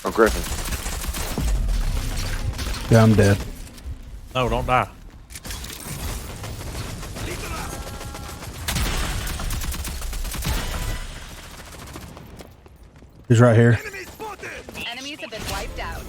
Oh, Griffin. Yeah, I'm dead. No, don't die. He's right here. Enemies have been wiped out.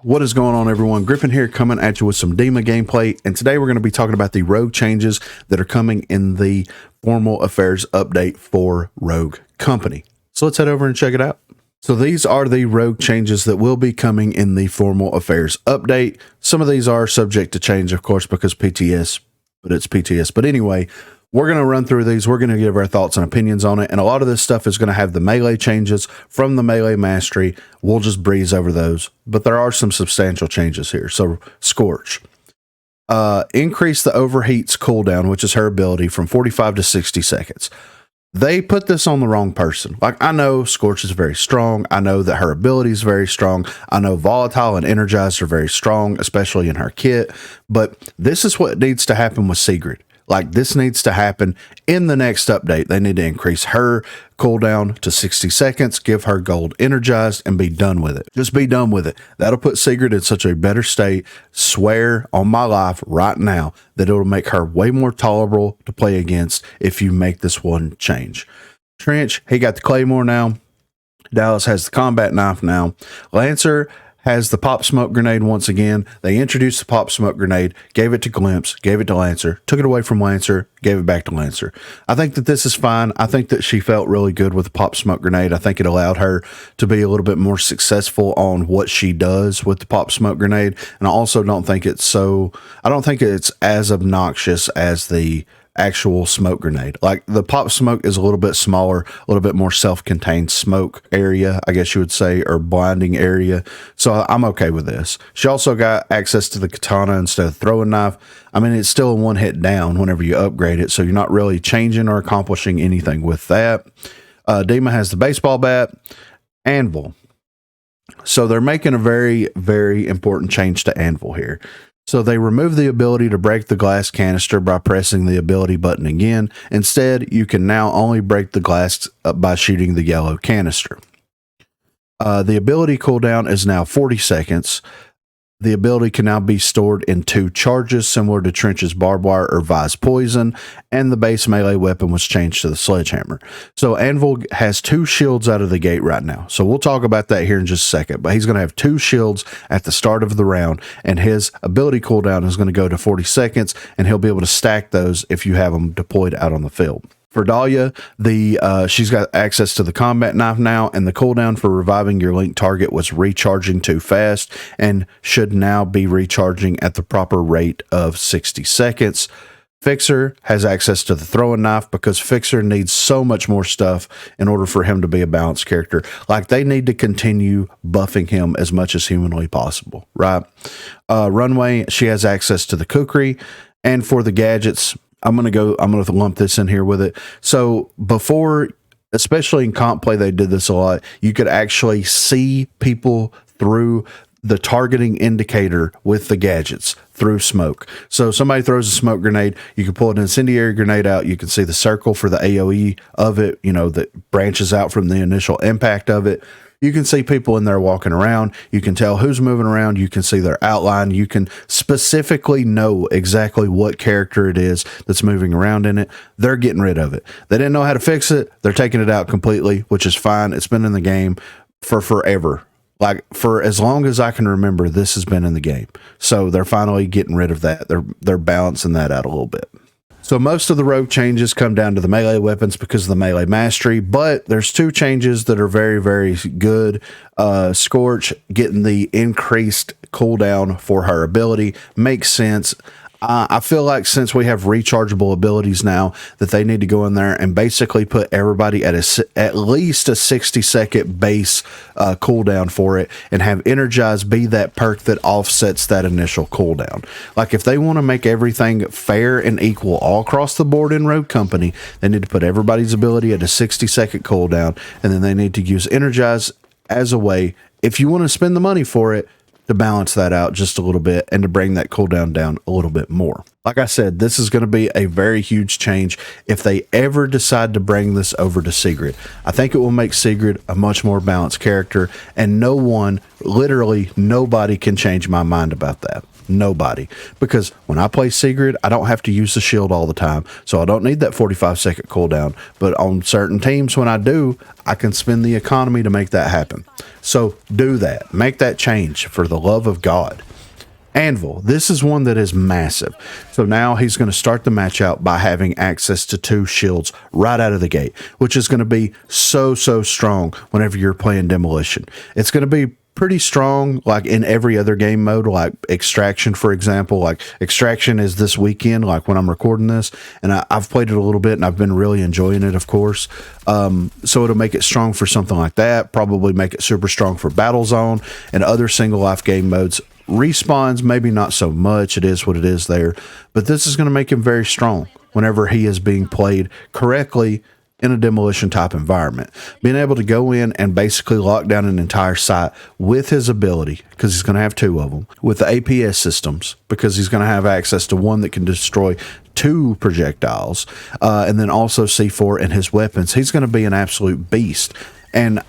What is going on, everyone? Griffin here, coming at you with some Dima gameplay, and today we're going to be talking about the rogue changes that are coming in the formal affairs update for Rogue Company. So let's head over and check it out. So these are the rogue changes that will be coming in the formal affairs update. Some of these are subject to change, of course, because PTS, but it's PTS. But anyway, we're going to run through these. We're going to give our thoughts and opinions on it. And a lot of this stuff is going to have the melee changes from the melee mastery. We'll just breeze over those. But there are some substantial changes here. So Scorch. Increase the overheats cooldown, which is her ability, from 45 to 60 seconds. They put this on the wrong person. Like, I know Scorch is very strong. I know that her ability is very strong. I know Volatile and Energized are very strong, especially in her kit. But this is what needs to happen with Sigrid. Like, this needs to happen in the next update. They need to increase her cooldown to 60 seconds, give her gold energized, and be done with it. Just be done with it. That'll put Sigrid in such a better state. Swear on my life right now that it'll make her way more tolerable to play against if you make this one change. Trench, he got the Claymore now. Dallas has the combat knife now. Lancer has the pop smoke grenade once again. They introduced the pop smoke grenade, gave it to Glimpse, gave it to Lancer, took it away from Lancer, gave it back to Lancer. I think that this is fine. I think that she felt really good with the pop smoke grenade. I think it allowed her to be a little bit more successful on what she does with the pop smoke grenade. And I also don't think it's as obnoxious as the actual smoke grenade. Like, the pop smoke is a little bit smaller, a little bit more self-contained smoke area, I guess you would say, or blinding area. So I'm okay with this. She also got access to the katana instead of throwing knife. I mean, it's still a one hit down whenever you upgrade it, so you're not really changing or accomplishing anything with that. Dima has the baseball bat. Anvil. So they're making a very, very important change to Anvil here. So they remove the ability to break the glass canister by pressing the ability button again. Instead, you can now only break the glass by shooting the yellow canister. The ability cooldown is now 40 seconds. The ability can now be stored in 2 charges, similar to Trench's barbed wire or Vi's poison, and the base melee weapon was changed to the sledgehammer. So Anvil has 2 shields out of the gate right now. So we'll talk about that here in just a second, but he's going to have 2 shields at the start of the round, and his ability cooldown is going to go to 40 seconds, and he'll be able to stack those if you have them deployed out on the field. For Dahlia, she's got access to the combat knife now, and the cooldown for reviving your linked target was recharging too fast and should now be recharging at the proper rate of 60 seconds. Fixer has access to the throwing knife because Fixer needs so much more stuff in order for him to be a balanced character. Like, they need to continue buffing him as much as humanly possible, right? Runway, she has access to the kukri, and for the gadgets, I'm going to lump this in here with it. So before, especially in comp play, they did this a lot. You could actually see people through the targeting indicator with the gadgets through smoke. So somebody throws a smoke grenade, you can pull an incendiary grenade out. You can see the circle for the AoE of it, that branches out from the initial impact of it. You can see people in there walking around. You can tell who's moving around. You can see their outline. You can specifically know exactly what character it is that's moving around in it. They're getting rid of it. They didn't know how to fix it. They're taking it out completely, which is fine. It's been in the game for forever. Like, for as long as I can remember, this has been in the game. So they're finally getting rid of that. They're balancing that out a little bit. So most of the rogue changes come down to the melee weapons because of the melee mastery, but there's 2 changes that are very, very good. Scorch getting the increased cooldown for her ability makes sense. I feel like since we have rechargeable abilities now, that they need to go in there and basically put everybody at at least a 60-second base cooldown for it, and have Energize be that perk that offsets that initial cooldown. Like if they want to make everything fair and equal all across the board in Rogue Company, they need to put everybody's ability at a 60-second cooldown, and then they need to use Energize as a way, if you want to spend the money for it, to balance that out just a little bit and to bring that cooldown down a little bit more. Like I said, this is going to be a very huge change if they ever decide to bring this over to Sigrid. I think it will make Sigrid a much more balanced character, and no one, literally nobody, can change my mind about that. Nobody. Because when I play Sigrid, I don't have to use the shield all the time, so I don't need that 45-second cooldown. But on certain teams, when I do, I can spend the economy to make that happen. So do that. Make that change, for the love of God. Anvil, this is one that is massive. So now he's going to start the match out by having access to 2 shields right out of the gate, which is going to be so strong whenever you're playing Demolition. It's going to be pretty strong like in every other game mode, like Extraction, for example. Like Extraction is this weekend, like when I'm recording this, and I've played it a little bit and I've been really enjoying it, of course. So it'll make it strong for something like that, probably make it super strong for Battlezone and other single life game modes. Respawns, maybe not so much, it is what it is there, but this is going to make him very strong whenever he is being played correctly in a Demolition type environment. Being able to go in and basically lock down an entire site with his ability, because he's going to have 2 of them, with the APS systems, because he's going to have access to one that can destroy 2 projectiles, and then also C4 in his weapons. He's going to be an absolute beast. And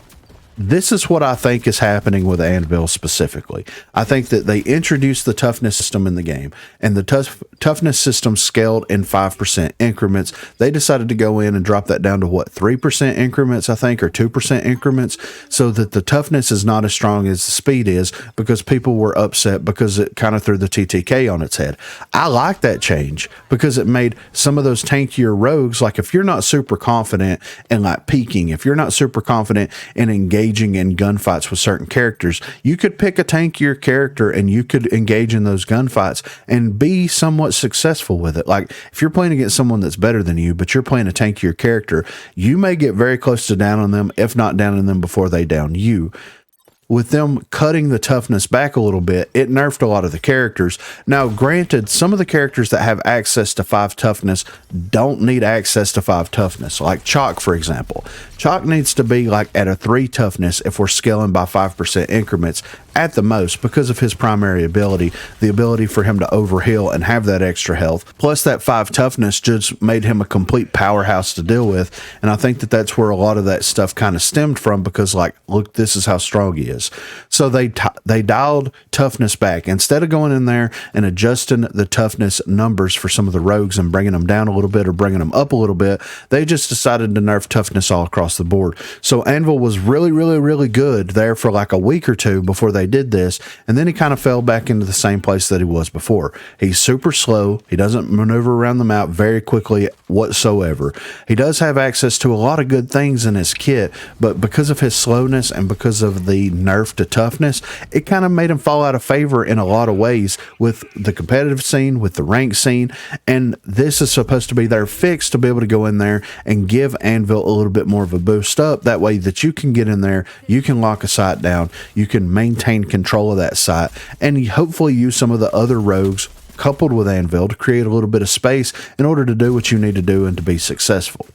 this is what I think is happening with Anvil specifically. I think that they introduced the toughness system in the game, and the toughness system scaled in 5% increments. They decided to go in and drop that down to what, 3% increments, I think, or 2% increments, so that the toughness is not as strong as the speed is, because people were upset because it kind of threw the TTK on its head. I like that change because it made some of those tankier rogues, like if you're not super confident in like peeking, if you're not super confident in engaging in gunfights with certain characters, you could pick a tankier character and you could engage in those gunfights and be somewhat successful with it. Like if you're playing against someone that's better than you, but you're playing a tankier character, you may get very close to down on them, if not down on them before they down you. With them cutting the toughness back a little bit, it nerfed a lot of the characters. Now, granted, some of the characters that have access to 5 toughness don't need access to 5 toughness, like Chalk, for example. Chalk needs to be like at a 3 toughness if we're scaling by 5% increments at the most, because of his primary ability, the ability for him to overheal and have that extra health. Plus that 5 toughness just made him a complete powerhouse to deal with. And I think that that's where a lot of that stuff kind of stemmed from, because like, look, this is how strong he is. So they dialed toughness back. Instead of going in there and adjusting the toughness numbers for some of the rogues and bringing them down a little bit or bringing them up a little bit, they just decided to nerf toughness all across the board. So Anvil was really good there for like a week or 2 before they did this, and then he kind of fell back into the same place that he was before. He's super slow. He doesn't maneuver around the map very quickly whatsoever. He does have access to a lot of good things in his kit, but because of his slowness and because of the nerf to toughness, it kind of made him fall out of favor in a lot of ways with the competitive scene, with the rank scene, and this is supposed to be their fix to be able to go in there and give Anvil a little bit more of a boost up. That way that you can get in there, you can lock a site down, you can maintain control of that site, and hopefully use some of the other rogues coupled with Anvil to create a little bit of space in order to do what you need to do and to be successful.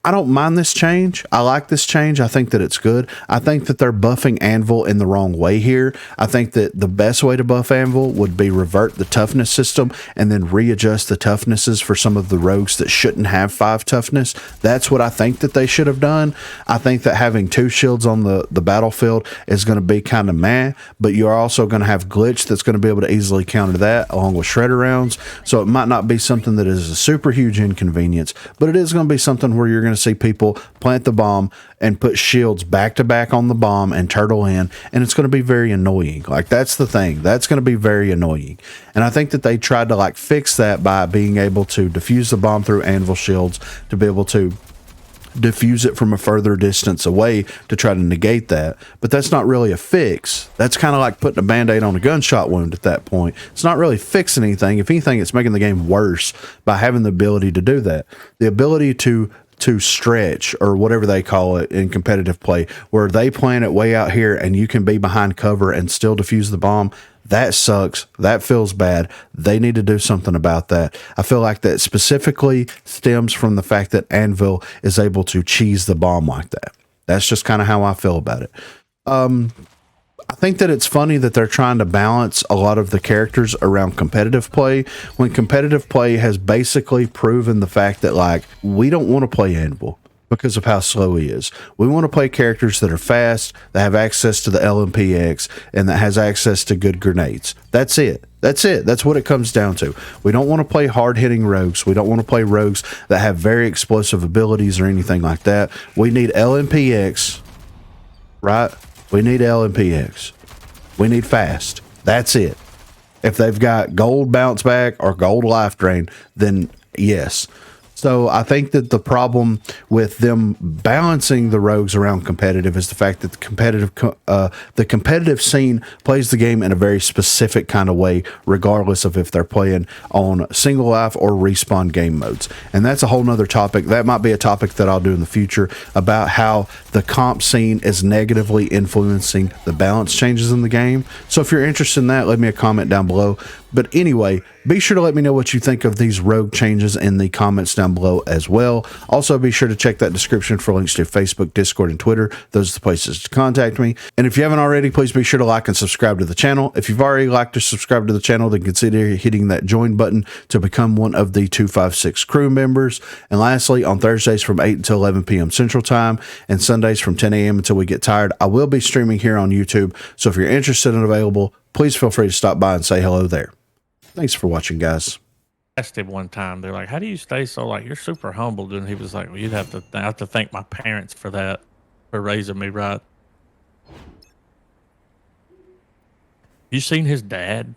I don't mind this change. I like this change. I think that it's good. I think that they're buffing Anvil in the wrong way here. I think that the best way to buff Anvil would be revert the toughness system and then readjust the toughnesses for some of the rogues that shouldn't have 5 toughness. That's what I think that they should have done. I think that having 2 shields on the battlefield is going to be kind of meh, but you're also going to have Glitch that's going to be able to easily counter that along with Shredder rounds. So it might not be something that is a super huge inconvenience, but it is going to be something where you're going to see people plant the bomb and put shields back to back on the bomb and turtle in, and it's going to be very annoying. Like, that's the thing. That's going to be very annoying. And I think that they tried to like fix that by being able to defuse the bomb through Anvil shields, to be able to diffuse it from a further distance away to try to negate that. But that's not really a fix. That's kind of like putting a Band-Aid on a gunshot wound at that point. It's not really fixing anything. If anything, it's making the game worse by having the ability to do that. The ability to stretch, or whatever they call it in competitive play, where they plan it way out here and you can be behind cover and still defuse the bomb. That sucks. That feels bad. They need to do something about that. I feel like that specifically stems from the fact that Anvil is able to cheese the bomb like that. That's just kind of how I feel about it. I think that it's funny that they're trying to balance a lot of the characters around competitive play when competitive play has basically proven the fact that, like, we don't want to play Anvil because of how slow he is. We want to play characters that are fast, that have access to the LMPX, and that has access to good grenades. That's it. That's it. That's what it comes down to. We don't want to play hard-hitting rogues. We don't want to play rogues that have very explosive abilities or anything like that. We need LMPX, right? We need LMPX. We need fast. That's it. If they've got gold bounce back or gold life drain, then yes. So I think that the problem with them balancing the rogues around competitive is the fact that the competitive scene plays the game in a very specific kind of way, regardless of if they're playing on single life or respawn game modes. And that's a whole nother topic. That might be a topic that I'll do in the future about how the comp scene is negatively influencing the balance changes in the game. So if you're interested in that, leave me a comment down below. But anyway, be sure to let me know what you think of these rogue changes in the comments down below as well. Also, be sure to check that description for links to Facebook, Discord, and Twitter. Those are the places to contact me. And if you haven't already, please be sure to like and subscribe to the channel. If you've already liked or subscribed to the channel, then consider hitting that join button to become one of the 256 crew members. And lastly, on Thursdays from 8 until 11 p.m. Central Time and Sundays from 10 a.m. until we get tired, I will be streaming here on YouTube. So if you're interested and available, please feel free to stop by and say hello there. Thanks for watching, guys. Asked him one time, they're like, how do you stay so, like, you're super humbled? And he was like, well, you'd have to I have to thank my parents for that, for raising me right. You seen his dad?